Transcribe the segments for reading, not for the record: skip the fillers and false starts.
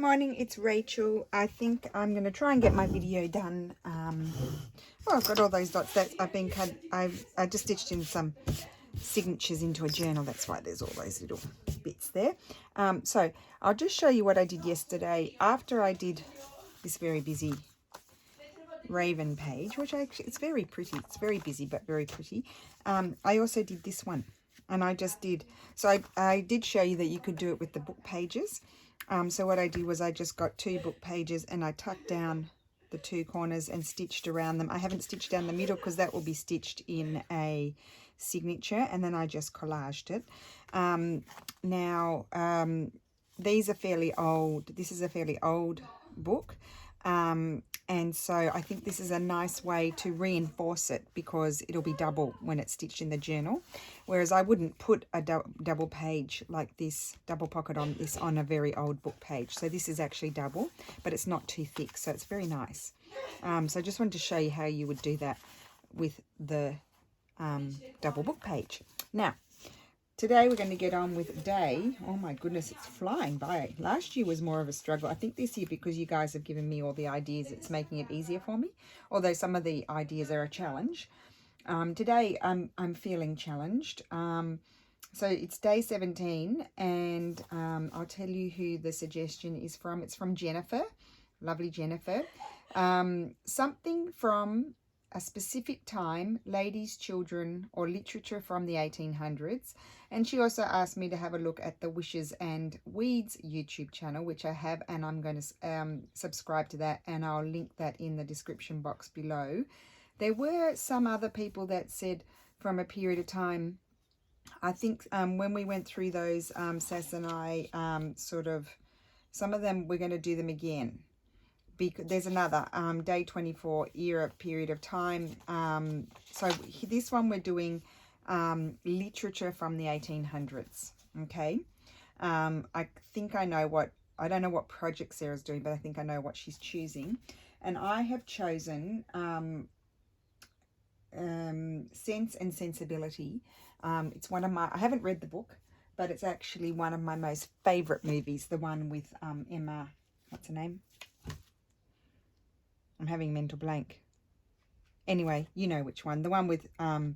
morning, it's Rachel. I think I'm going to try and get my video done. Well, I've got all those dots that I've been cut. I just stitched in some signatures into a journal. That's why there's all those little bits there. So I'll just show you what I did yesterday after I did this very busy raven page, which it's very pretty. It's very busy, but very pretty. I also did this one, and I just did, so I did show you that you could do it with the book pages. So what I did was I just got 2 book pages and I tucked down the 2 corners and stitched around them. I haven't stitched down the middle because that will be stitched in a signature, and then I just collaged it. These are fairly old. This is a fairly old book. And so I think this is a nice way to reinforce it because it'll be double when it's stitched in the journal. Whereas I wouldn't put a double page like this, double pocket on this on a very old book page. So this is actually double, but it's not too thick. So it's very nice. So I just wanted to show you how you would do that with the double book page. Now, today we're going to get on with day. Oh my goodness, it's flying by. Last year was more of a struggle. I think this year, because you guys have given me all the ideas, it's making it easier for me. Although some of the ideas are a challenge. Today I'm feeling challenged. So it's day 17, and I'll tell you who the suggestion is from. It's from Jennifer, lovely Jennifer. Something from a specific time, ladies, children, or literature from the 1800s. And she also asked me to have a look at the Wishes and Weeds YouTube channel, which I have, and I'm going to subscribe to that, and I'll link that in the description box below. There were some other people that said from a period of time. I think when we went through those, Sass and I, some of them, we're going to do them again. Because there's another day 24 era period of time. So this one we're doing literature from the 1800s. Okay. I think I know what, I don't know what project Sarah's doing, but I think I know what she's choosing. And I have chosen Sense and Sensibility. It's one of my, I haven't read the book, but it's actually one of my most favorite movies. The one with Emma, what's her name? I'm having mental blank. Anyway, you know which one. The one with, oh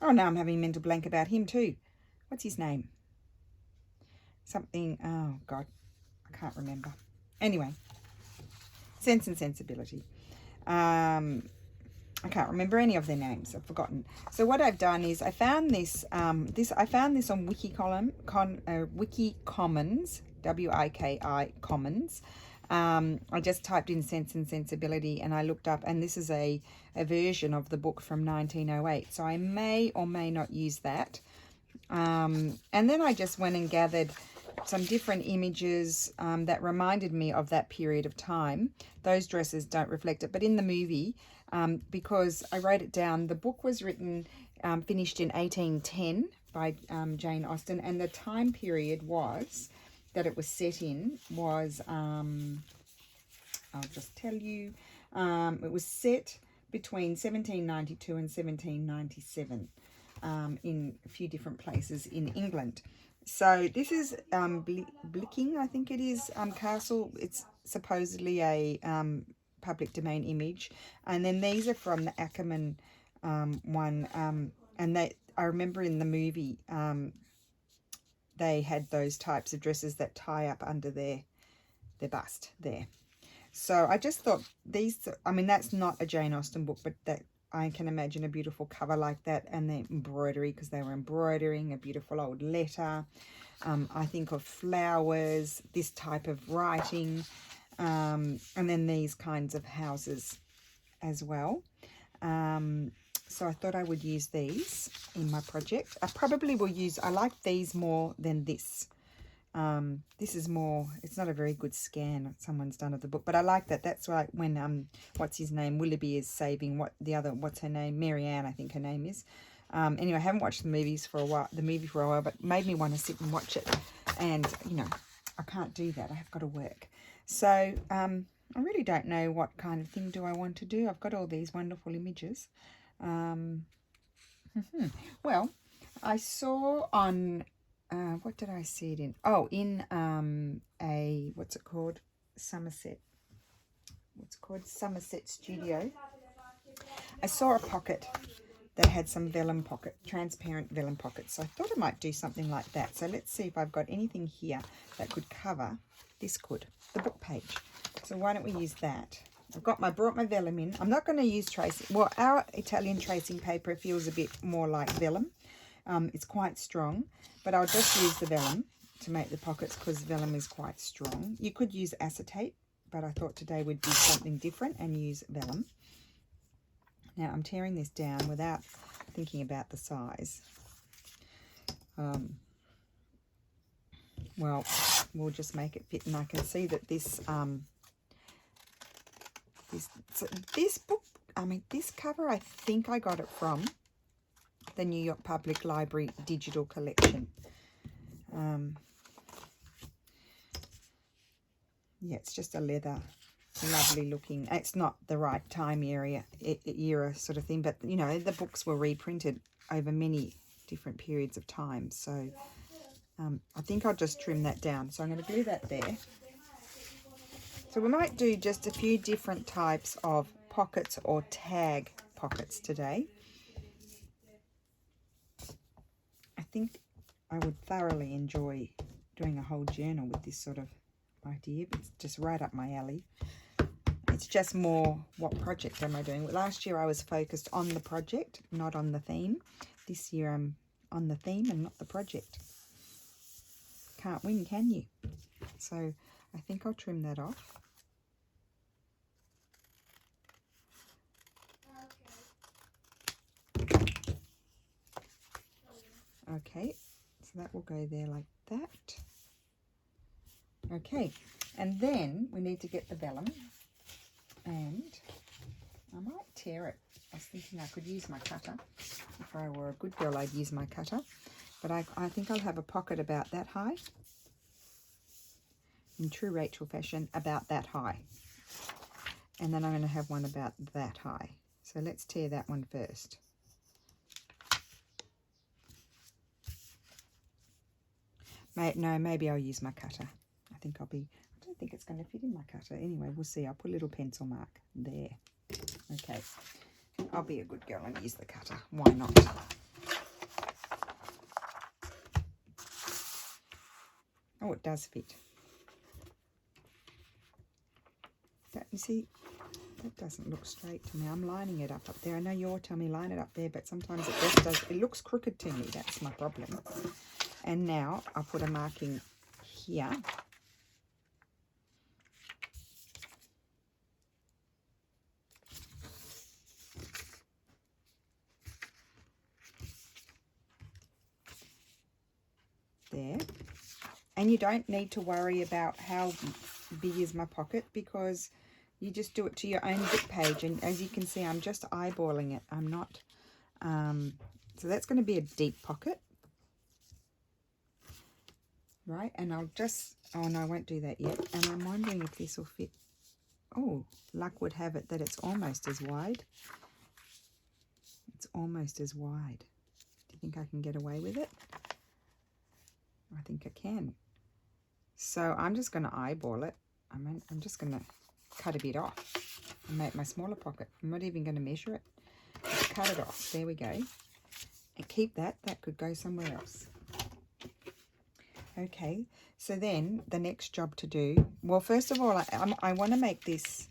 no, I'm having mental blank about him too. What's his name? Something, oh God, I can't remember. Anyway, Sense and Sensibility. I can't remember any of their names. I've forgotten. So what I've done is I found this, I found this on Wiki Commons, W-I-K-I Commons. I just typed in Sense and Sensibility, and I looked up, and this is a version of the book from 1908. So I may or may not use that. And then I just went and gathered some different images that reminded me of that period of time. Those dresses don't reflect it, but in the movie, because I wrote it down, the book was written, finished in 1810 by Jane Austen, and the time period was that it was set in was, I'll just tell you, it was set between 1792 and 1797 in a few different places in England. So this is Blicking, I think it is, Castle. It's supposedly a public domain image. And then these are from the Ackerman one, and I remember in the movie, they had those types of dresses that tie up under their bust there. So I just thought these, I mean, that's not a Jane Austen book, but that I can imagine a beautiful cover like that, and the embroidery, because they were embroidering a beautiful old letter. I think of flowers, this type of writing, and then these kinds of houses as well. So I thought I would use these in my project. I probably will use, I like these more than this. This is more, it's not a very good scan someone's done of the book, but I like that. That's like when, what's his name? Willoughby is saving what's her name? Marianne, I think her name is. Anyway, I haven't watched the movie for a while, but made me want to sit and watch it. And, you know, I can't do that. I have got to work. So, I really don't know what kind of thing do I want to do. I've got all these wonderful images. Well, I saw on what did I see it in? Oh, in a, what's it called? Somerset. What's it called? Somerset Studio. I saw a pocket that had some vellum pocket, transparent vellum pockets. So I thought I might do something like that. So let's see if I've got anything here that could cover. This could, the book page. So why don't we use that? Brought my vellum in. I'm not going to use tracing. Well, our Italian tracing paper feels a bit more like vellum. It's quite strong, but I'll just use the vellum to make the pockets because vellum is quite strong. You could use acetate, but I thought today would be something different and use vellum. Now I'm tearing this down without thinking about the size. Well, we'll just make it fit, and I can see that this this book, this cover, I think I got it from the New York Public Library digital collection. Yeah, it's just a leather, lovely looking. It's not the right time era sort of thing, but you know, the books were reprinted over many different periods of time. So I think I'll just trim that down. So I'm going to glue that there. So we might do just a few different types of pockets or tag pockets today. I think I would thoroughly enjoy doing a whole journal with this sort of idea, but it's just right up my alley. It's just more, what project am I doing? Last year I was focused on the project, not on the theme. This year I'm on the theme and not the project. Can't win, can you? So I think I'll trim that off. Okay, so that will go there like that. Okay, and then we need to get the vellum, and I might tear it. I was thinking I could use my cutter. If I were a good girl, I'd use my cutter, but I think I'll have a pocket about that high, in true Rachel fashion, about that high, and then I'm going to have one about that high. So let's tear that one first. No, maybe I'll use my cutter. I don't think it's going to fit in my cutter. Anyway, we'll see. I'll put a little pencil mark there. Okay. I'll be a good girl and use the cutter. Why not? Oh, it does fit. You see, that doesn't look straight to me. I'm lining it up there. I know you're telling me line it up there, but sometimes it just does. It looks crooked to me. That's my problem. And now I'll put a marking here. There. And you don't need to worry about how big is my pocket, because you just do it to your own book page. And as you can see, I'm just eyeballing it. I'm not, so that's going to be a deep pocket. Right, and I'll just, oh no, I won't do that yet. And I'm wondering if this will fit. Oh, luck would have it that it's almost as wide. It's almost as wide. Do you think I can get away with it? I think I can. So I'm just going to eyeball it. I'm just going to cut a bit off and make my smaller pocket. I'm not even going to measure it. Just cut it off. There we go. And keep that. That could go somewhere else. Okay, so then the next job to do, well, first of all, I want to make this,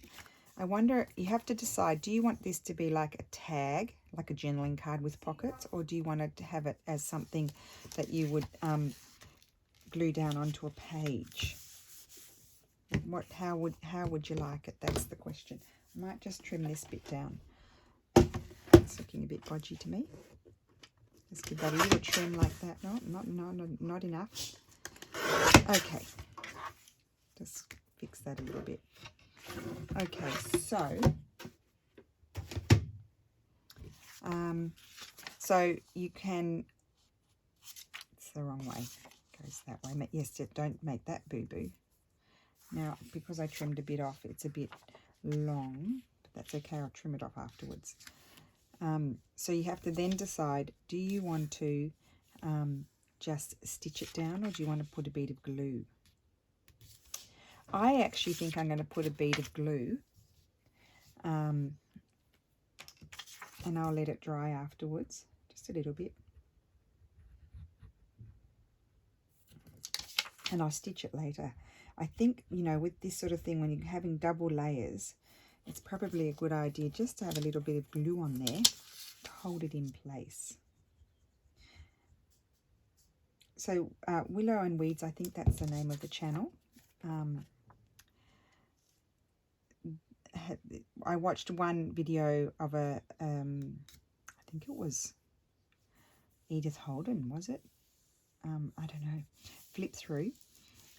I wonder, you have to decide, do you want this to be like a tag, like a journaling card with pockets, or do you want to have it as something that you would glue down onto a page? How would you like it? That's the question. I might just trim this bit down. It's looking a bit bodgy to me. Just give that a little trim like that. No, not enough. Okay, just fix that a little bit. Okay, so you can, it's the wrong way, it goes that way. Yes, don't make that boo-boo. Now, because I trimmed a bit off, it's a bit long, but that's okay, I'll trim it off afterwards. So you have to then decide, do you want to just stitch it down, or do you want to put a bead of glue? I actually think I'm going to put a bead of glue, and I'll let it dry afterwards, just a little bit. And I'll stitch it later. I think, you know, with this sort of thing, when you're having double layers, it's probably a good idea just to have a little bit of glue on there to hold it in place. So Willow and Weeds, I think that's the name of the channel. I watched one video of I think it was Edith Holden, was it? I don't know. Flip through,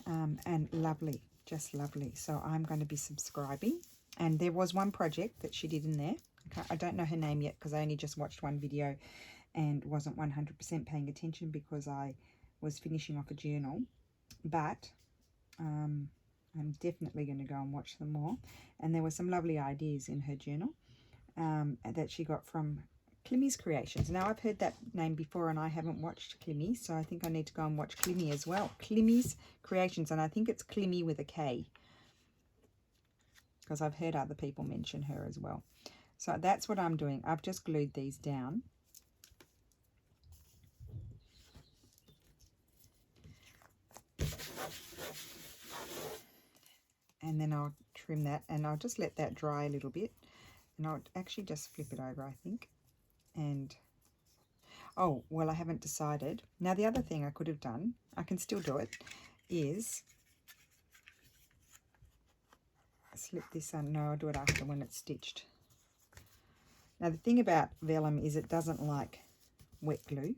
and lovely, just lovely. So I'm going to be subscribing. And there was one project that she did in there. I don't know her name yet because I only just watched one video and wasn't 100% paying attention because I was finishing off a journal. But I'm definitely going to go and watch them more. And there were some lovely ideas in her journal that she got from Climmy's Creations. Now, I've heard that name before and I haven't watched Climmy, so I think I need to go and watch Climmy as well. Climmy's Creations, and I think it's Climmy with a K, because I've heard other people mention her as well. So that's what I'm doing. I've just glued these down. And then I'll trim that, and I'll just let that dry a little bit. And I'll actually just flip it over, I think. And, oh, well, I haven't decided. Now, the other thing I could have done, I can still do it, is slip this on. No, I'll do it after when it's stitched. Now, the thing about vellum is it doesn't like wet glue.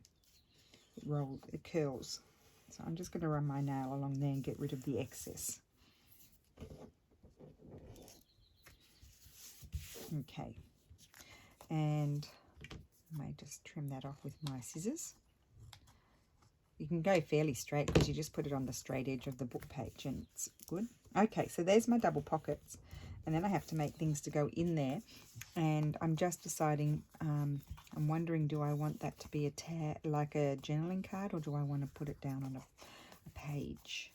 It curls. So I'm just going to run my nail along there and get rid of the excess. Okay. And I may just trim that off with my scissors. You can go fairly straight because you just put it on the straight edge of the book page and it's good. Okay, so there's my double pockets, and then I have to make things to go in there, and I'm just deciding, I'm wondering, do I want that to be like a journaling card, or do I want to put it down on a page?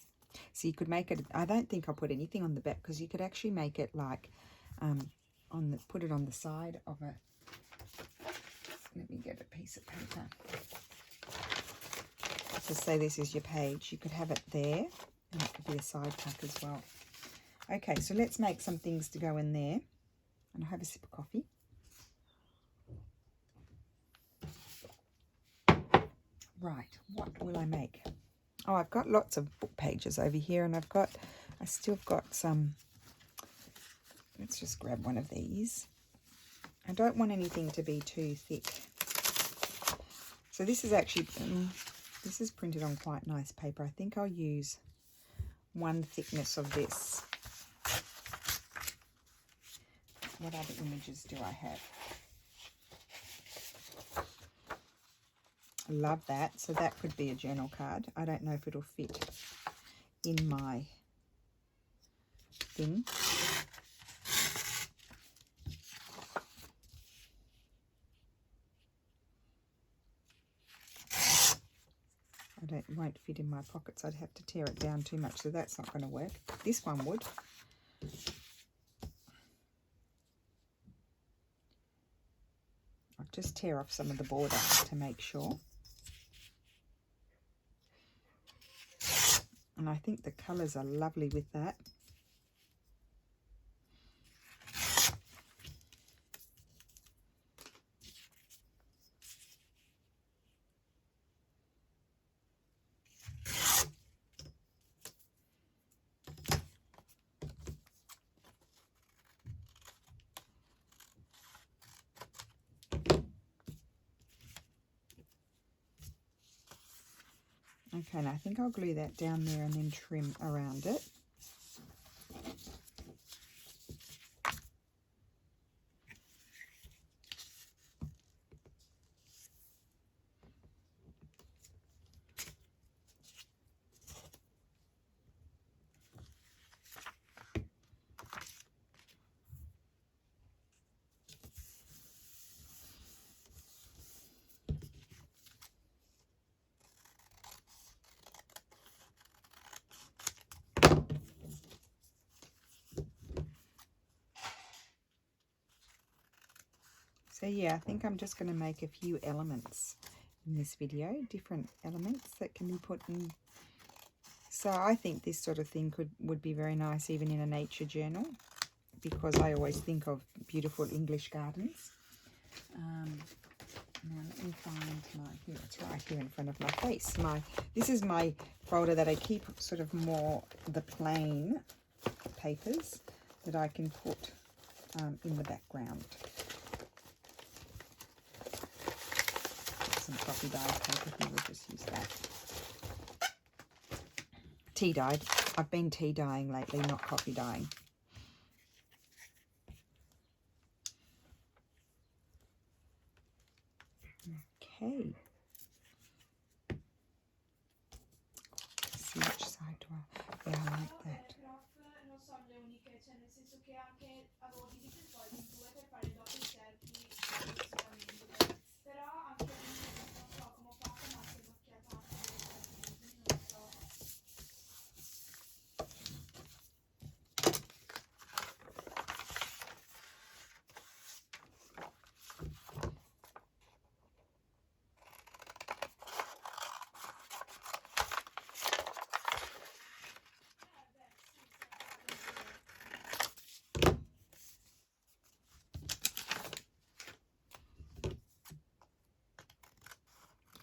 So you could make it, I don't think I'll put anything on the back because you could actually make it like, put it on the side of a, let me get a piece of paper. So say this is your page, you could have it there, and it could be a side tuck as well. Okay, so let's make some things to go in there. And I'll have a sip of coffee. Right, what will I make? Oh, I've got lots of book pages over here, and I still got some. Let's just grab one of these. I don't want anything to be too thick. So this is actually, this is printed on quite nice paper. I think I'll use one thickness of this. What other images do I have? I love that. So that could be a journal card. I don't know if it'll fit in my thing. It won't fit in my pockets. I'd have to tear it down too much, so that's not going to work. This one would. I'll just tear off some of the border to make sure. And I think the colours are lovely with that. Okay, and I think I'll glue that down there and then trim around it. So yeah, I think I'm just going to make a few elements in this video, different elements that can be put in. So I think this sort of thing would be very nice even in a nature journal, because I always think of beautiful English gardens. Now let me find here, it's right here in front of my face. This is my folder that I keep sort of more the plain papers that I can put in the background. Some coffee dyed paper here, we'll just use that. Tea dyed. I've been tea dyeing lately, not coffee dyeing. Okay. Let's see which side do I... Yeah, I like that.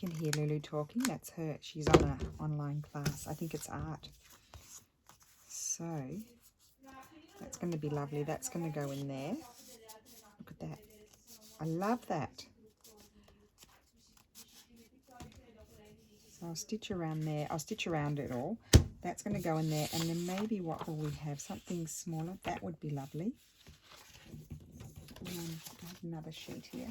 You can hear Lulu talking. That's her. She's on an online class. I think it's art. So that's going to be lovely. That's going to go in there. Look at that. I love that. So I'll stitch around there. I'll stitch around it all. That's going to go in there. And then maybe what will we have? Something smaller. That would be lovely. I have another sheet here.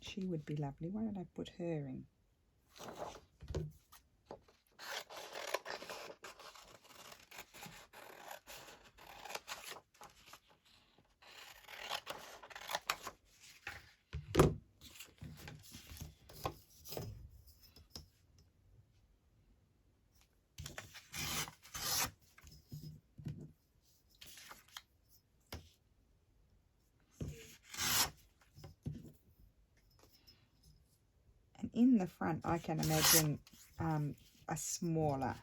She would be lovely. Why don't I put her in? In the front, I can imagine a smaller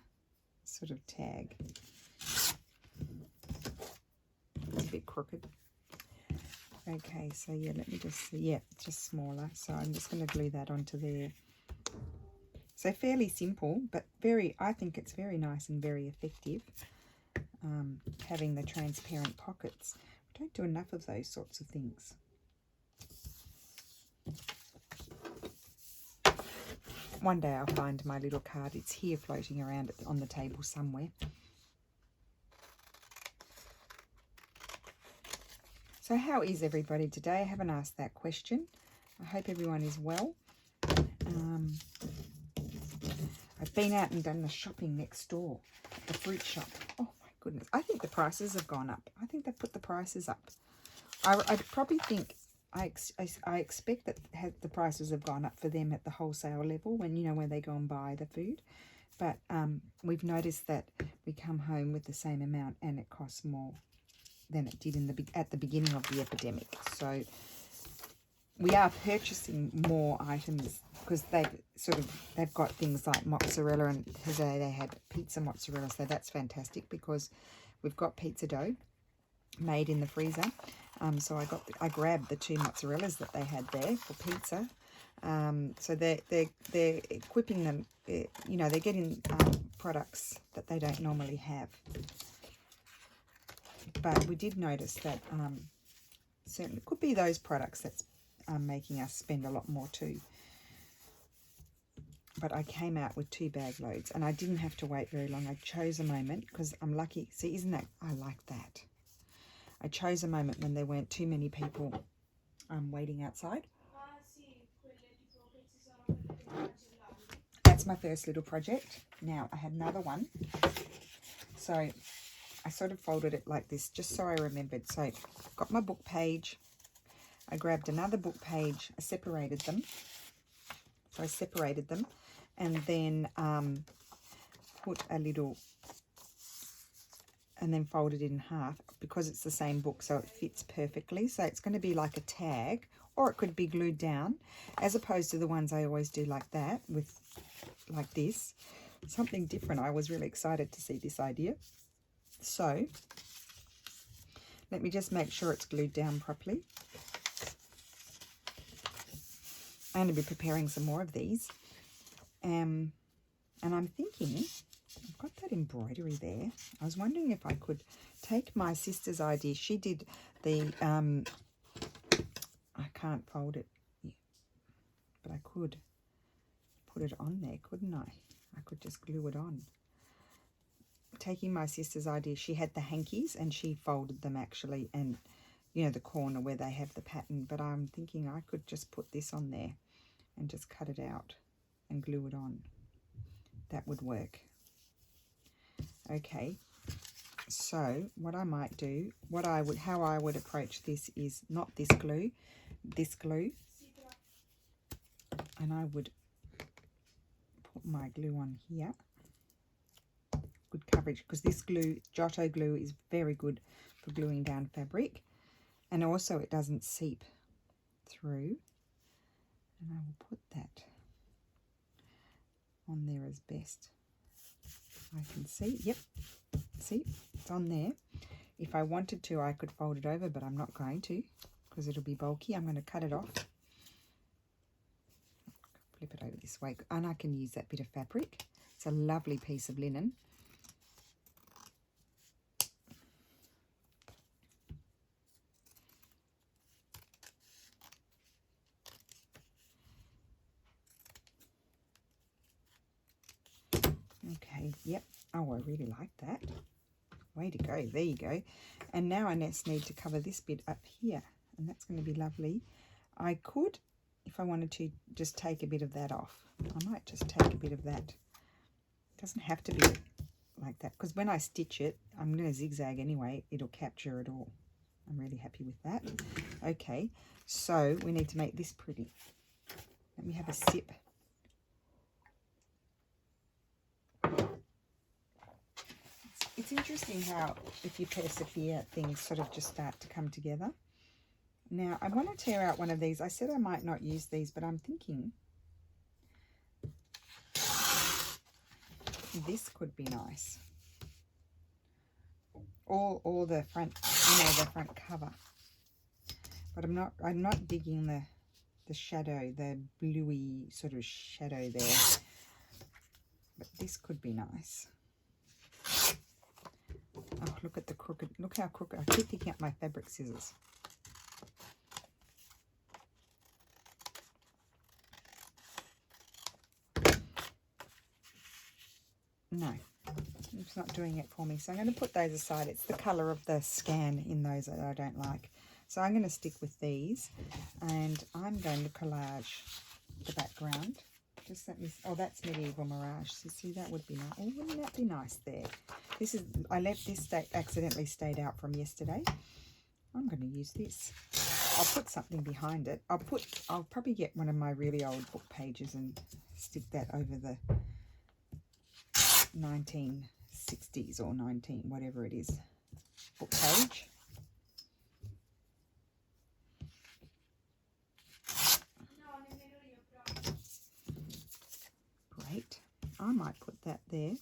sort of tag. It's a bit crooked. Okay, so yeah, let me just see. Yeah, just smaller. So I'm just going to glue that onto there. So fairly simple, but I think it's very nice and very effective, having the transparent pockets. We don't do enough of those sorts of things. One day I'll find my little card. It's here floating around on the table somewhere. So how is everybody today? I haven't asked that question. I hope everyone is well. I've been out and done the shopping next door, the fruit shop. Oh my goodness. I think the prices have gone up. I think they've put the prices up. I probably think... I expect that the prices have gone up for them at the wholesale level when, when they go and buy the food. But we've noticed that we come home with the same amount and it costs more than it did at the beginning of the epidemic. So we are purchasing more items because they've got things like mozzarella, and today they had pizza mozzarella. So that's fantastic because we've got pizza dough made in the freezer. So I grabbed the 2 mozzarellas that they had there for pizza. So they're equipping them, they're getting products that they don't normally have. But we did notice that certainly it could be those products that's making us spend a lot more too. But I came out with 2 bag loads and I didn't have to wait very long. I chose a moment because I'm lucky. See, isn't that, I like that. I chose a moment when there weren't too many people waiting outside. That's my first little project. Now I had another one. So I sort of folded it like this just so I remembered. So got my book page. I grabbed another book page. I separated them. So I separated them and then put a little and then folded in half because it's the same book, so it fits perfectly. So it's going to be like a tag, or it could be glued down, as opposed to the ones I always do like that, with like this. Something different. I was really excited to see this idea. So let me just make sure it's glued down properly. I'm going to be preparing some more of these. And I'm thinking, I've got that embroidery there. I was wondering if I could take my sister's idea. She did the, I can't fold it, but I could put it on there, couldn't I? I could just glue it on. Taking my sister's idea, she had the hankies and she folded them actually, and you know, the corner where they have the pattern, but I'm thinking I could just put this on there and just cut it out and glue it on. That would work. Okay, so what I might do, how I would approach this is not this glue, and I would put my glue on here. Good coverage, because this glue, Giotto glue, is very good for gluing down fabric, and also it doesn't seep through. And I will put that on there as best I can see. Yep, see, it's on there. If I wanted to, I could fold it over, but I'm not going to because it'll be bulky. I'm going to cut it off, flip it over this way, and I can use that bit of fabric. It's a lovely piece of linen. Okay, yep. Oh, I really like that. Way to go. There you go. And now I just need to cover this bit up here, and that's going to be lovely. I could, if I wanted to, just take a bit of that off. I might just take a bit of that. It doesn't have to be like that, because when I stitch it, I'm going to zigzag anyway. It'll capture it all. I'm really happy with that. Okay, so we need to make this pretty. Let me have a sip. It's interesting how, if you persevere, things sort of just start to come together. Now, I want to tear out one of these. I said I might not use these, but I'm thinking this could be nice. Or the front, you know, the front cover. But I'm not digging the shadow, the bluey sort of shadow there. But this could be nice. Oh, look at the crooked, look how crooked. I keep picking up my fabric scissors. No, it's not doing it for me. So I'm going to put those aside. It's the colour of the scan in those that I don't like. So I'm going to stick with these, and I'm going to collage the background. Just let me, oh, that's Medieval Mirage. So see, that would be nice. Oh, wouldn't that be nice there? This is, I left this accidentally stayed out from yesterday. I'm going to use this. I'll put something behind it. I'll probably get one of my really old book pages and stick that over the 1960s or 19, whatever it is, book page. Great. I might put that there,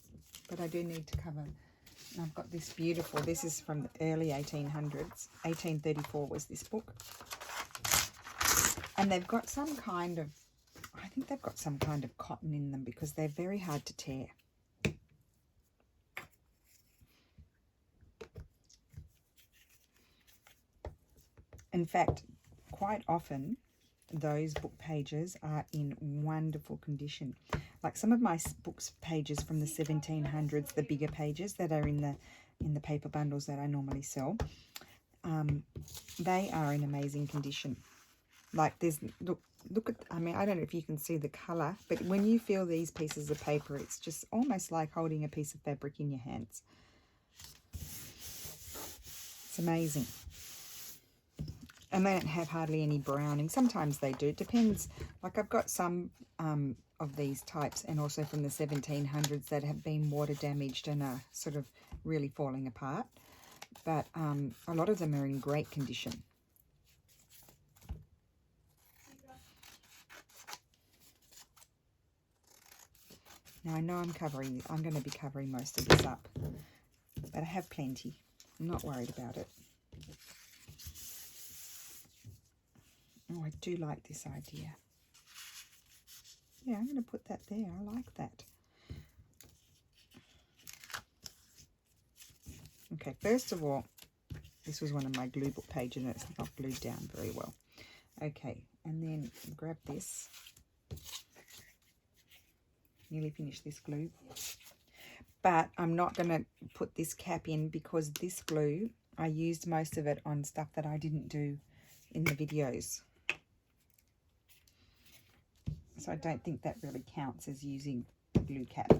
but I do need to cover. And I've got this beautiful, this is from the early 1800s. 1834 was this book. And they've got some kind of, I think they've got some kind of cotton in them because they're very hard to tear. In fact, quite often those book pages are in wonderful condition. Like some of my books pages from the 1700s, the bigger pages that are in the paper bundles that I normally sell, they are in amazing condition. Like there's, look at, I mean, I don't know if you can see the colour, but when you feel these pieces of paper, it's just almost like holding a piece of fabric in your hands. It's amazing. And they don't have hardly any browning. Sometimes they do. It depends. Like I've got some of these types, and also from the 1700s that have been water damaged and are sort of really falling apart. But a lot of them are in great condition. Now I know I'm going to be covering most of this up, but I have plenty. I'm not worried about it. Oh, I do like this idea. Yeah, I'm going to put that there. I like that. Okay, first of all, this was one of my glue book pages and it's not glued down very well. Okay, and then grab this. Nearly finished this glue. But I'm not going to put this cap in because this glue, I used most of it on stuff that I didn't do in the videos. So I don't think that really counts as using a glue cap,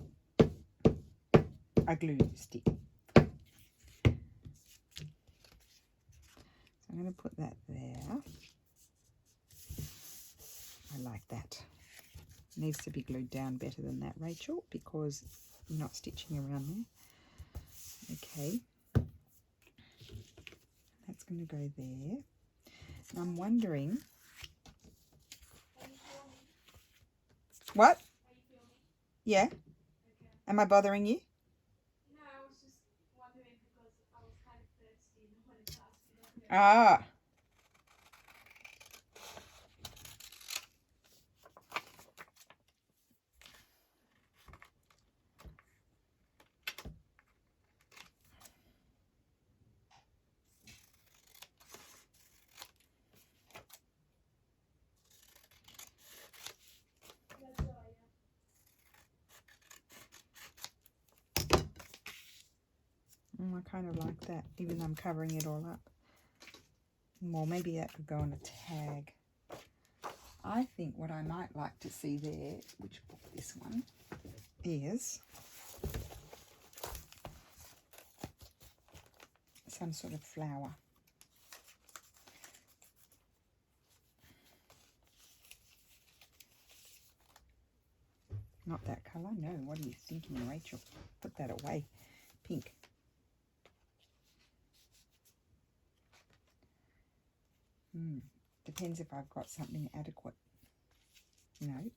a glue stick. So I'm going to put that there. I like that. It needs to be glued down better than that, Rachel, because you're not stitching around there. Okay. That's going to go there. And I'm wondering... What? Yeah? Okay. Am I bothering you? No, I was just wondering because I was kind of thirsty and I wanted to ask you that. Ah. I kind of like that, even though I'm covering it all up. Well, maybe that could go on a tag. I think what I might like to see there, which book this one, is some sort of flower. Not that colour, no. What are you thinking, Rachel? Put that away. Pink. Depends if I've got something adequate. No.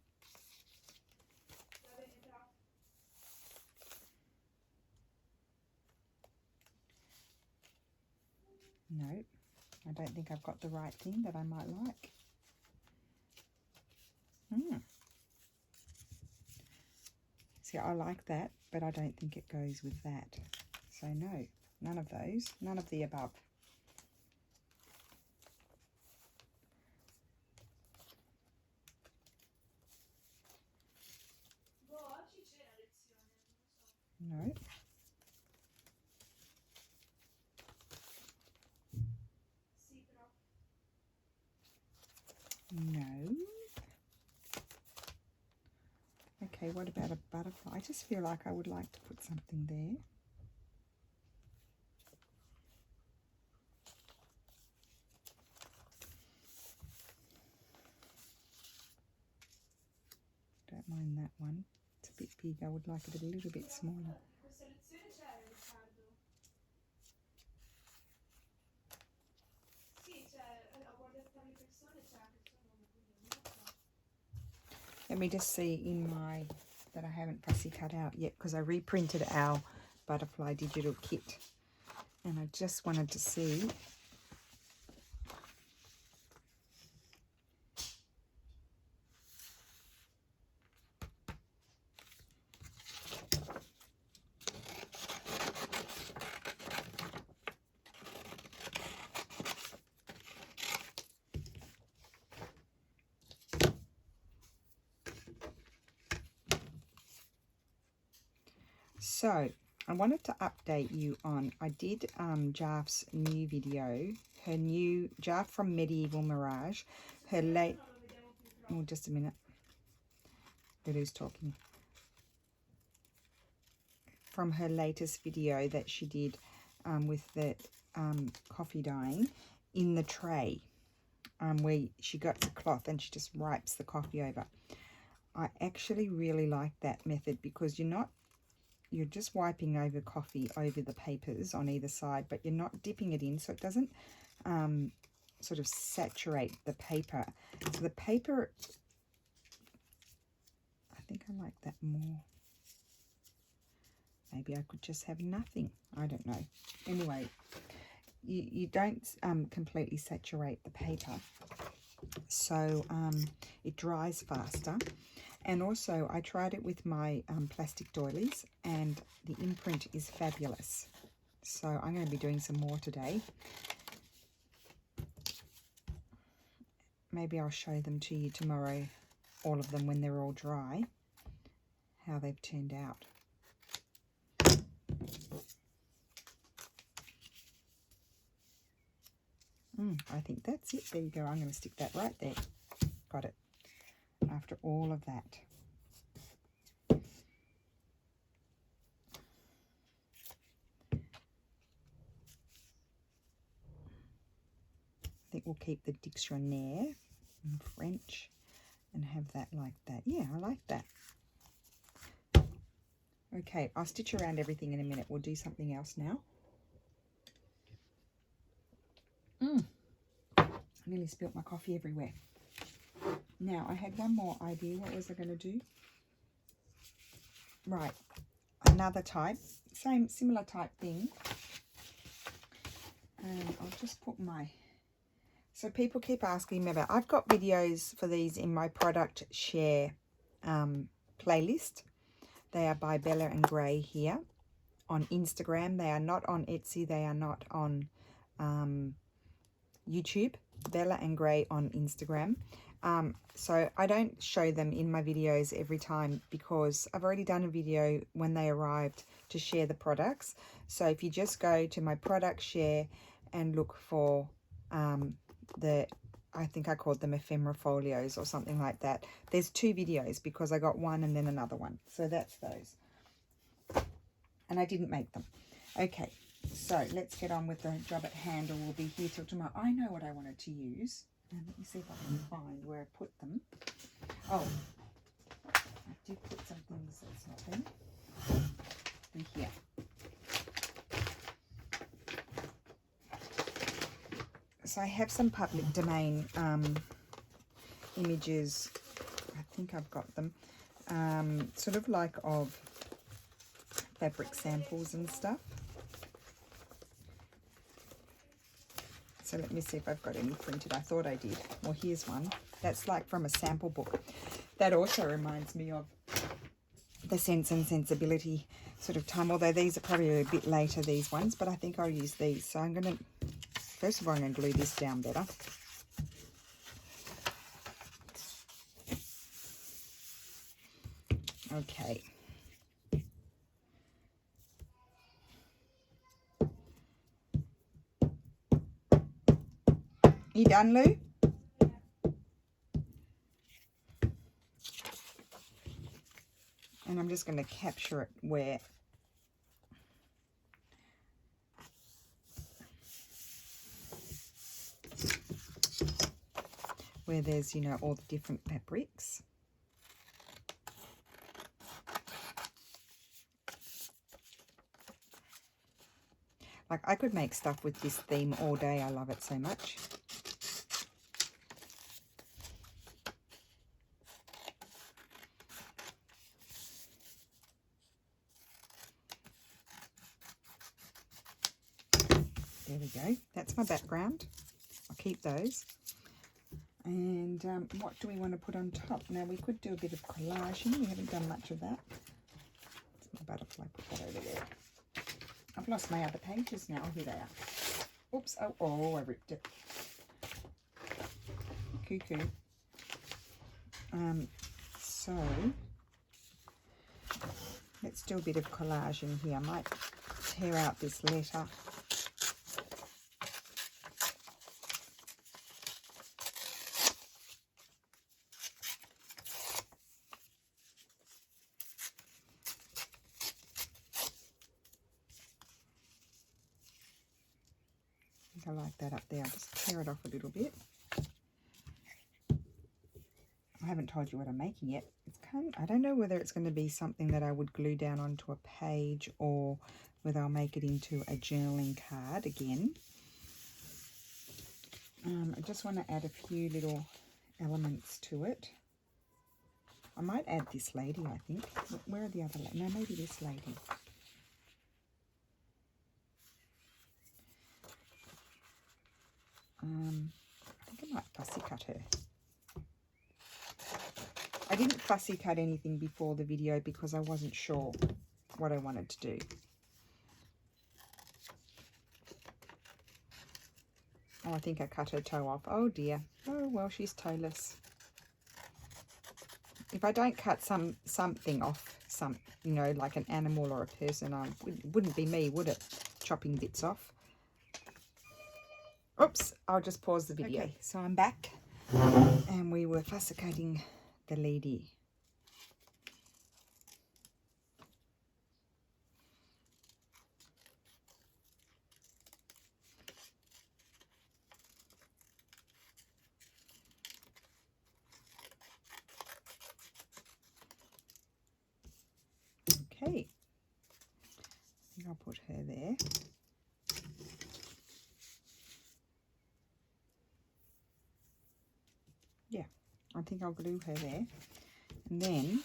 No. I don't think I've got the right thing that I might like. See, I like that, but I don't think it goes with that. So no, none of those, none of the above. No. No. Okay, what about a butterfly? I just feel like I would like to put something there. Don't mind that one. It's a bit big. I would like it a little bit smaller. Let me just see in my, that I haven't fussy cut out yet, because I reprinted our butterfly digital kit. And I just wanted to see. So I wanted to update you on, I did Jaf's new video, her new, Jaf from Medieval Mirage, her late, oh just a minute, Lulu's talking, from her latest video that she did with the coffee dyeing in the tray, where she got the cloth and she just wipes the coffee over. I actually really like that method because you're just wiping over coffee over the papers on either side, but you're not dipping it in, so it doesn't sort of saturate the paper. So the paper, I think I like that more. Maybe I could just have nothing. I don't know. Anyway, you don't completely saturate the paper, so it dries faster. And also, I tried it with my plastic doilies, and the imprint is fabulous. So I'm going to be doing some more today. Maybe I'll show them to you tomorrow, all of them when they're all dry, how they've turned out. I think that's it. There you go. I'm going to stick that right there. Got it. After all of that. I think we'll keep the dictionnaire in French and have that like that. Yeah, I like that. Okay, I'll stitch around everything in a minute. We'll do something else now. I nearly spilt my coffee everywhere. Now, I had one more idea. What was I going to do? Right, another type, similar type thing. And I'll just put my... So people keep asking me about... I've got videos for these in my product share playlist. They are by Bella and Gray here on Instagram. They are not on Etsy. They are not on YouTube. Bella and Gray on Instagram. So I don't show them in my videos every time because I've already done a video when they arrived to share the products. So if you just go to my product share and look for I think I called them ephemera folios or something like that. There's 2 videos because I got one and then another one. So that's those. And I didn't make them. Okay, so let's get on with the job at hand, or we'll be here till tomorrow. I know what I wanted to use. Let me see if I can find where I put them. Oh, I did put some things that's not them. In here. So I have some public domain images. I think I've got them. Sort of like of fabric samples and stuff. So let me see if I've got any printed. I thought I did. Well, here's one. That's like from a sample book. That also reminds me of the Sense and Sensibility sort of time, although these are probably a bit later, these ones, but I think I'll use these. So I'm going to, first of all, I'm going to glue this down better. Okay. You done, Lou? And I'm just going to capture it where there's, you know, all the different fabrics. Like, I could make stuff with this theme all day. I love it so much. There we go. That's my background. I'll keep those. And what do we want to put on top? Now, we could do a bit of collaging. We haven't done much of that. It's my butterfly. Put that over there. I've lost my other pages now. Here they are. Oops. Oh, I ripped it. Cuckoo. So, let's do a bit of collaging here. I might tear out this letter. I like that up there. I'll just tear it off a little bit. I haven't told you what I'm making yet. It's I don't know whether it's going to be something that I would glue down onto a page or whether I'll make it into a journaling card again. I just want to add a few little elements to it. I might add this lady, I think. Where are the other ladies? No, maybe this lady. I think I might fussy cut her. I didn't fussy cut anything before the video because I wasn't sure what I wanted to do. Oh, I think I cut her toe off. Oh dear. Oh well, she's toeless. If I don't cut something off, you know, like an animal or a person, it wouldn't be me, would it? Chopping bits off. Oops, I'll just pause the video. Okay, so I'm back and we were fussicating the lady. Okay, I think I'll put her there. Yeah, I think I'll glue her there. And then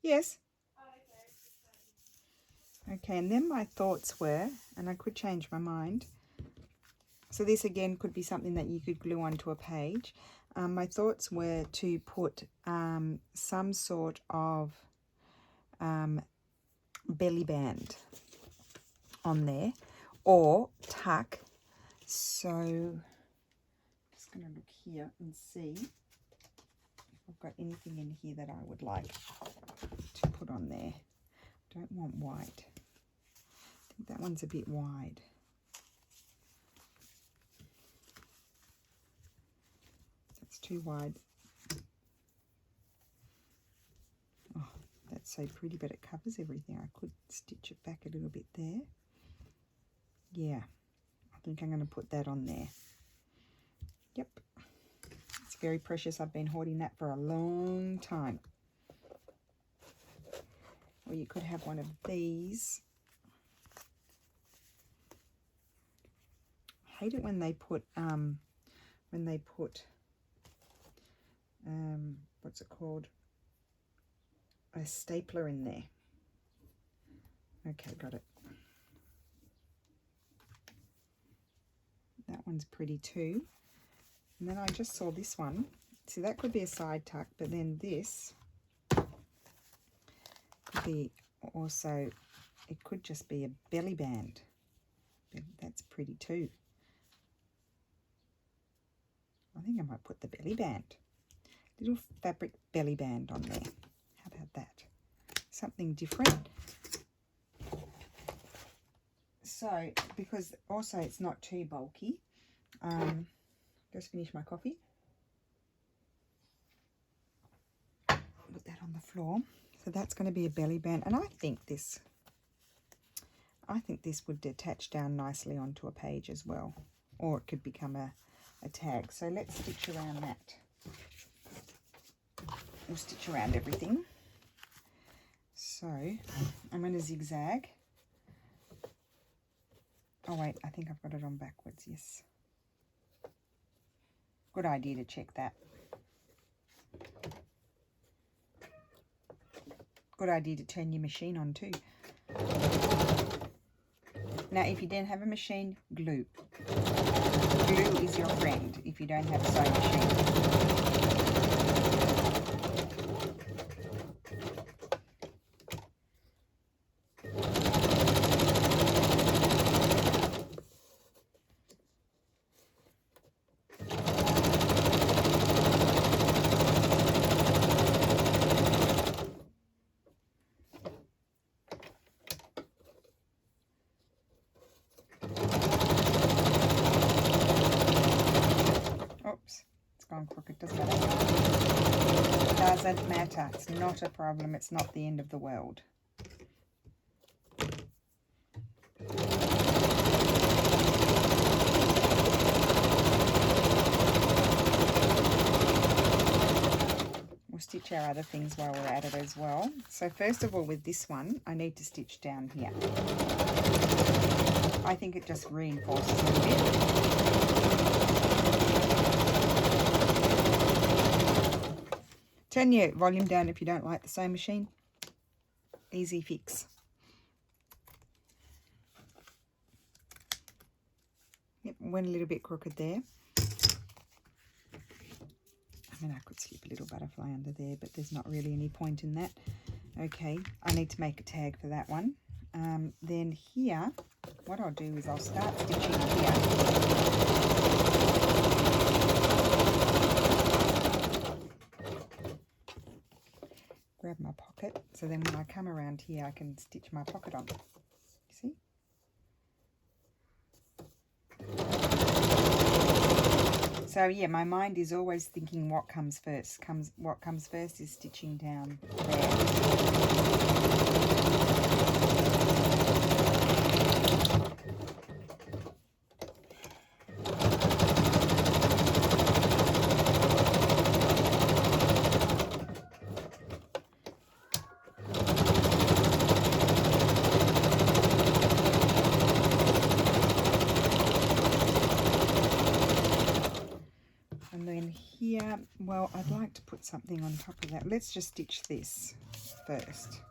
yes. Okay, and then my thoughts were, and I could change my mind. So this again could be something that you could glue onto a page. My thoughts were to put some sort of belly band on there or tuck. So I'm just going to look here and see if I've got anything in here that I would like to put on there. Don't want white. I think that one's a bit wide. That's too wide. Oh, that's so pretty, but it covers everything. I could stitch it back a little bit there. Yeah, I think I'm going to put that on there. Yep. It's very precious. I've been hoarding that for a long time. Or you could have one of these. I hate it when they put what's it called? A stapler in there. Okay, got it. That one's pretty too. And then I just saw this one. See, that could be a side tuck, but then this could be also, it could just be a belly band. That's pretty too. I think I might put the belly band. Little fabric belly band on there. How about that? Something different. So, because also it's not too bulky. Just finish my coffee. Put that on the floor. So that's going to be a belly band, and I think this would detach down nicely onto a page as well, or it could become a tag. So let's stitch around that. We'll stitch around everything. So I'm going to zigzag. Oh wait, I think I've got it on backwards. Yes. Good idea to check that. Good idea to turn your machine on too. Now, if you don't have a machine, glue. Glue is your friend if you don't have a sewing machine. Doesn't matter. It's not a problem. It's not the end of the world. We'll stitch our other things while we're at it as well. So first of all, with this one, I need to stitch down here. I think it just reinforces it a bit. Turn your volume down if you don't like the sewing machine. Easy fix. Yep, went a little bit crooked there. I mean, I could slip a little butterfly under there, but there's not really any point in that. Okay, I need to make a tag for that one. Then here, what I'll do is I'll start stitching here. Grab my pocket, so then when I come around here, I can stitch my pocket on. You see? So yeah, my mind is always thinking what comes first. What comes first is stitching down there. Here, well, I'd like to put something on top of that. Let's just stitch this first.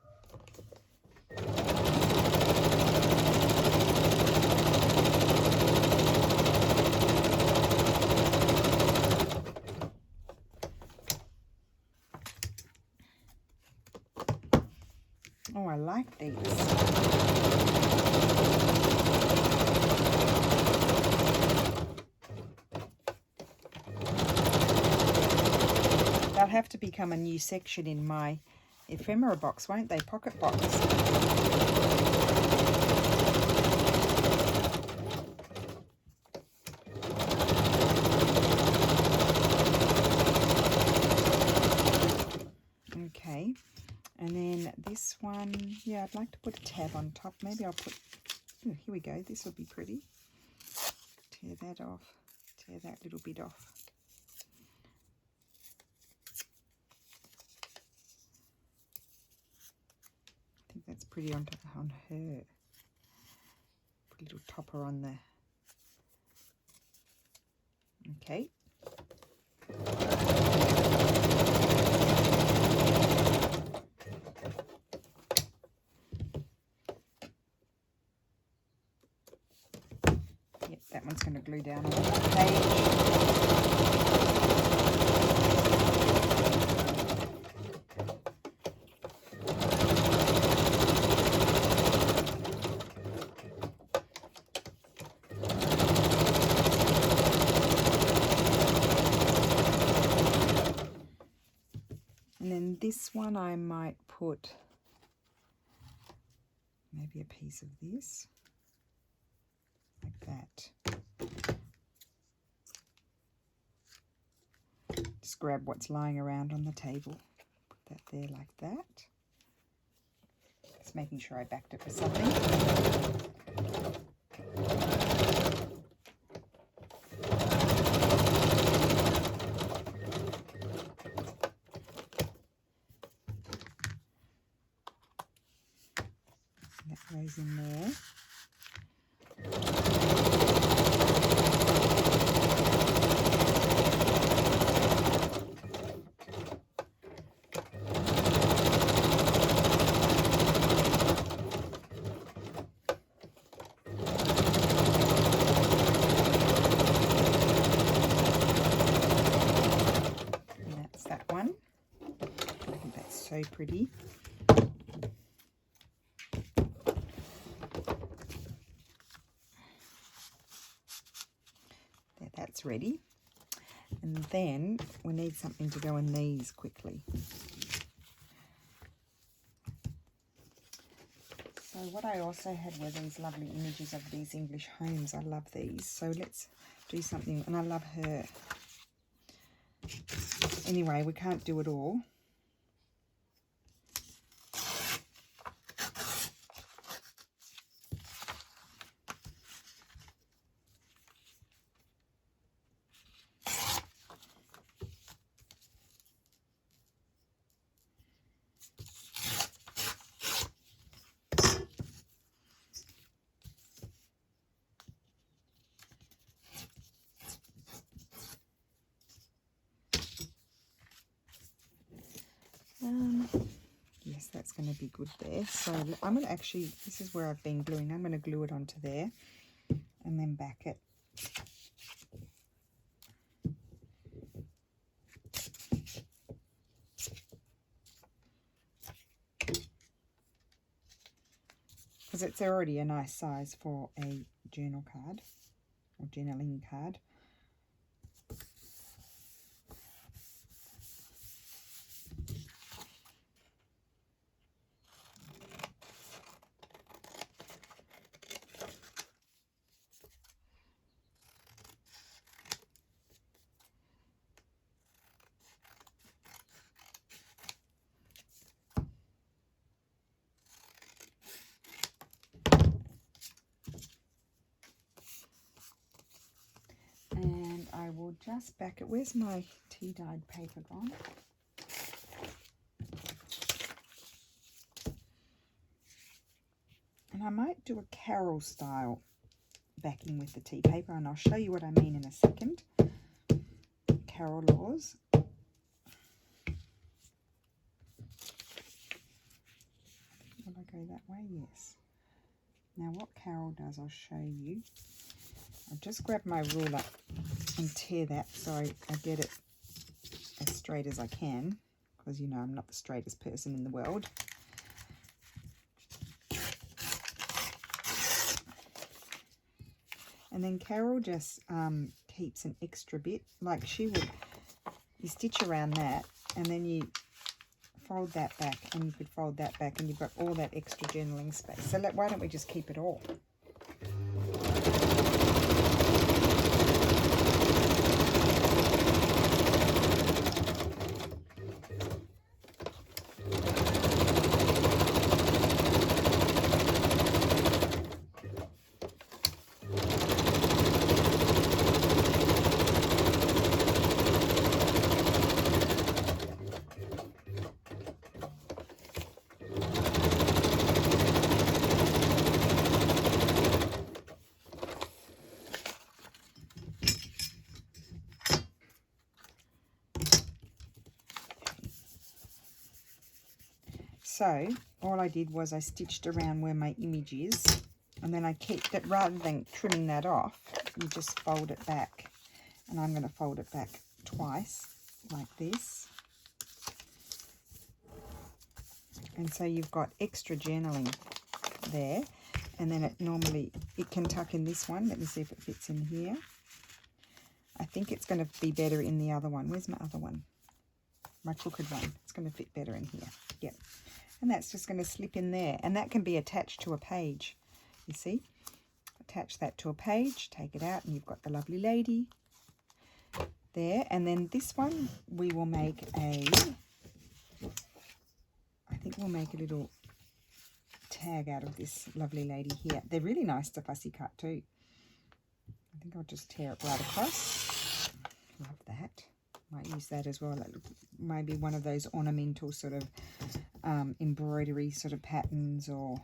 Oh, I like these. They'll have to become a new section in my ephemera box, won't they? Pocket box. Okay, and then this one, yeah, I'd like to put a tab on top. Maybe I'll put, oh, here we go. This will be pretty. Tear that off. Tear that little bit off. That's pretty on her. Put a little topper on there. Okay. Yep, that one's going to glue down on the page. This one I might put maybe a piece of this, like that. Just grab what's lying around on the table, put that there like that. Just making sure I backed it with something. Goes in there. And that's that one. I think that's so pretty. That's ready, and then we need something to go in these quickly. So what I also had were these lovely images of these English homes. I love these, so let's do something. And I love her. Anyway, we can't do it all. Yes, that's going to be good there. So I'm going to actually, this is where I've been gluing. I'm going to glue it onto there and then back it. Because it's already a nice size for a journal card or journaling card. And I will just back it. Where's my tea dyed paper gone? And I might do a Carol style backing with the tea paper, and I'll show you what I mean in a second. Carol laws. Will I go that way? Yes. Now what Carol does, I'll show you. I'll just grab my ruler and tear that so I get it as straight as I can, because you know I'm not the straightest person in the world. And then Carol just keeps an extra bit, like she would, you stitch around that and then you fold that back and you could fold that back and you've got all that extra journaling space. So why don't we just keep it all? So all I did was I stitched around where my image is, and then I kept it, rather than trimming that off, you just fold it back. And I'm going to fold it back twice like this. And so you've got extra journaling there. And then it can tuck in this one. Let me see if it fits in here. I think it's going to be better in the other one. Where's my other one? My crooked one. It's going to fit better in here. Yep. And that's just going to slip in there. And that can be attached to a page. You see? Attach that to a page. Take it out and you've got the lovely lady there. And then this one we will make I think we'll make a little tag out of this lovely lady here. They're really nice to fussy cut too. I think I'll just tear it right across. Love that. Might use that as well. Like maybe one of those ornamental sort of embroidery sort of patterns. Or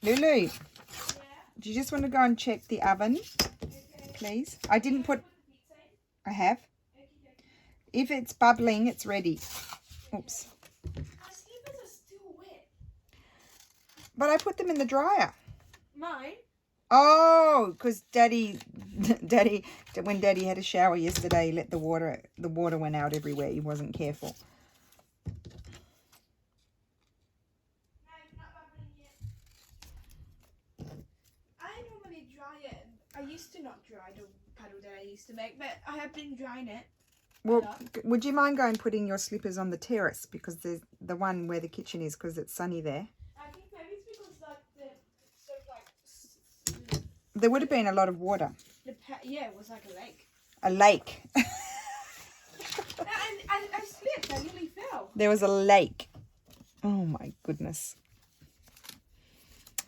Lulu, Yeah. do you just want to go and check the oven, please? I didn't put. I have. If it's bubbling, it's ready. Oops. My slippers are still wet. But I put them in the dryer. Mine? Oh, because Daddy, when Daddy had a shower yesterday, he let the water went out everywhere. He wasn't careful. No, it's not bubbling yet. I normally dry it. I used to not dry the puddle that I used to make, but I have been drying it. Well, would you mind going putting your slippers on the terrace, because there's the one where the kitchen is, because it's sunny there. I think maybe it's because like it's sort of like There would have been a lot of water. yeah, it was like a lake. A lake. And I slipped. I nearly fell. There was a lake. Oh my goodness.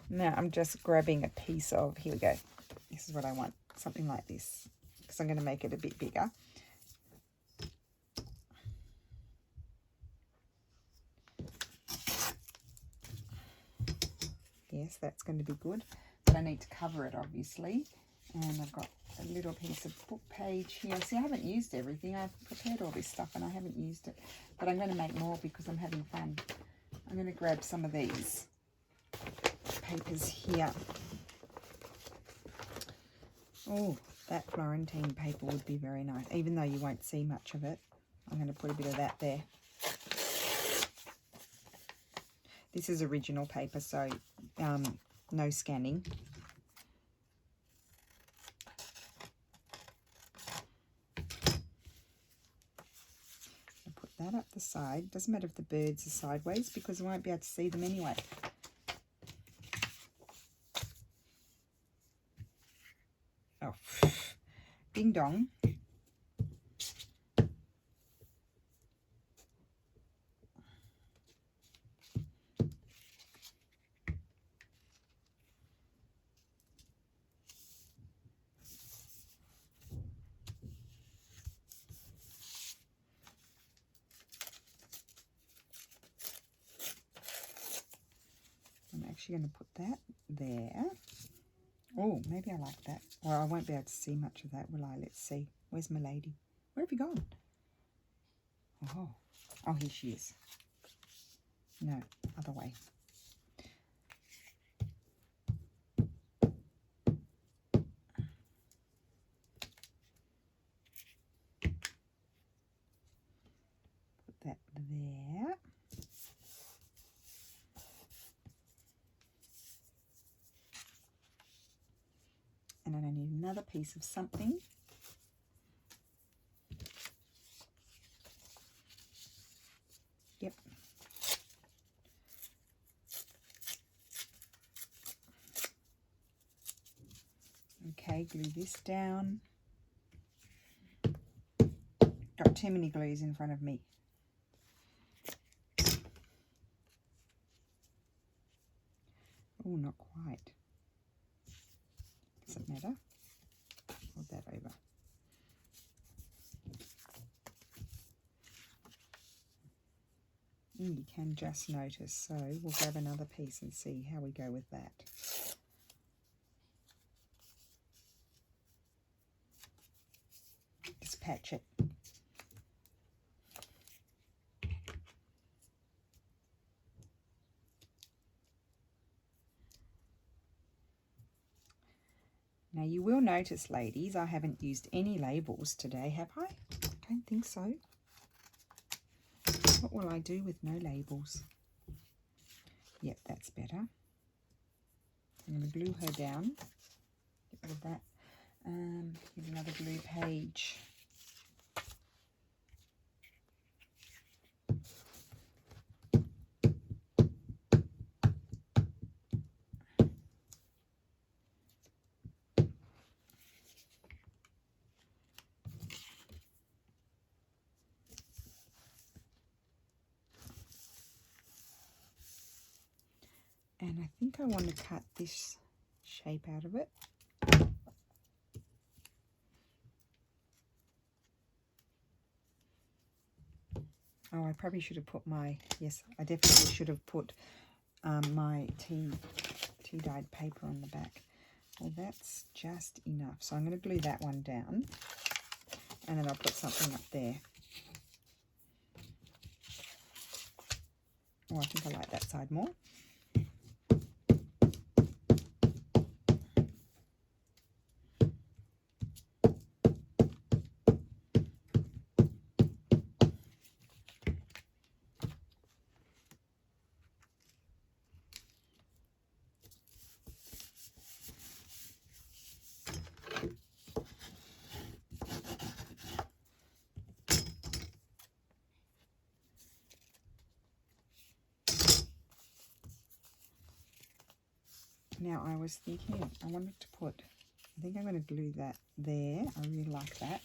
Now I'm just grabbing a piece of, here we go. This is what I want. Something like this, because I'm going to make it a bit bigger. Yes, that's going to be good. But I need to cover it, obviously. And I've got a little piece of book page here. See, I haven't used everything. I've prepared all this stuff and I haven't used it. But I'm going to make more because I'm having fun. I'm going to grab some of these papers here. Oh, that Florentine paper would be very nice, even though you won't see much of it. I'm going to put a bit of that there. This is original paper, so no scanning. I'll put that up the side. Doesn't matter if the birds are sideways because I won't be able to see them anyway. Oh, ding dong. I'm actually going to put that there. Oh, maybe I like that. Well, I won't be able to see much of that, will I? Let's see. Where's my lady? Where have you gone? Oh, oh, here she is. No, other way. Put that there. And then I need another piece of something. Yep. Okay, glue this down. Got too many glues in front of me. Oh, not quite. Doesn't matter. Hold that over. You can just notice, so we'll grab another piece and see how we go with that. Just patch it. Now you will notice, ladies, I haven't used any labels today, have I? I don't think so. What will I do with no labels? Yep, that's better. I'm going to glue her down. Get rid of that. Here's another glue page. And I think I want to cut this shape out of it. Oh, I probably should have put my, yes, I definitely should have put my tea dyed paper on the back. Well, that's just enough. So I'm going to glue that one down and then I'll put something up there. Oh, I think I like that side more. Now I was thinking I wanted to put, I think I'm going to glue that there. I really like that.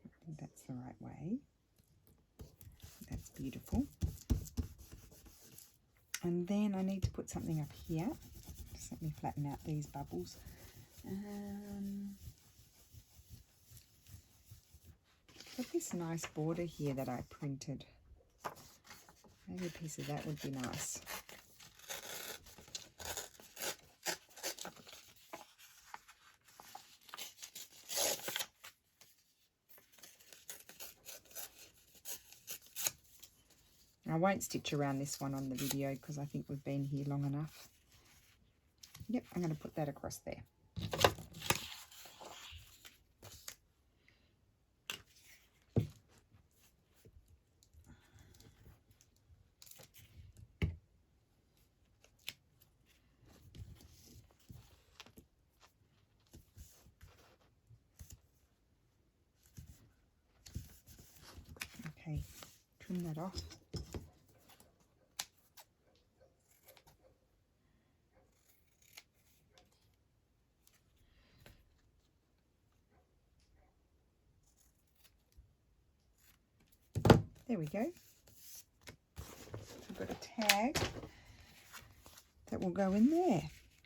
I think that's the right way. That's beautiful. And then I need to put something up here. Just let me flatten out these bubbles. Got this nice border here that I printed. Maybe a piece of that would be nice. I won't stitch around this one on the video because I think we've been here long enough. Yep, I'm going to put that across there. Okay, trim that off. There we go. I've got a tag that will go in there.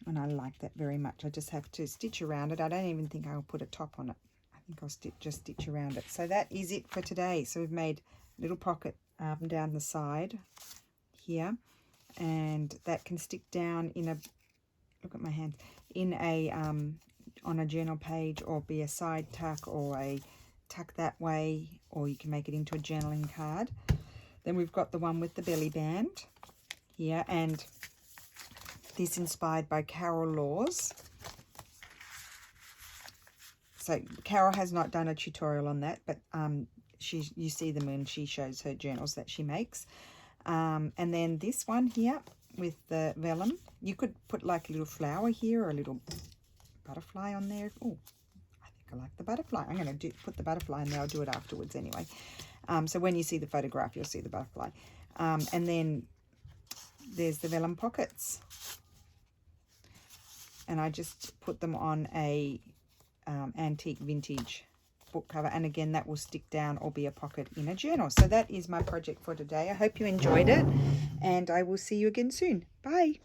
And I like that very much. I just have to stitch around it. I don't even think I'll put a top on it. I think I'll just stitch around it. So that is it for today. So we've made a little pocket down the side here. And that can stick down in a, look at my hands, in a, on a journal page, or be a side tuck, or a tuck that way, or you can make it into a journaling card. Then we've got the one with the belly band here, and this inspired by Carol Laws. So Carol has not done a tutorial on that, but you see them when she shows her journals that she makes. And then this one here with the vellum, you could put like a little flower here or a little butterfly on there. Oh, I like the butterfly. I'm going to put the butterfly in there. I'll do it afterwards anyway. So when you see the photograph, you'll see the butterfly. And then there's the vellum pockets. And I just put them on a antique vintage book cover. And again, that will stick down or be a pocket in a journal. So that is my project for today. I hope you enjoyed it. And I will see you again soon. Bye.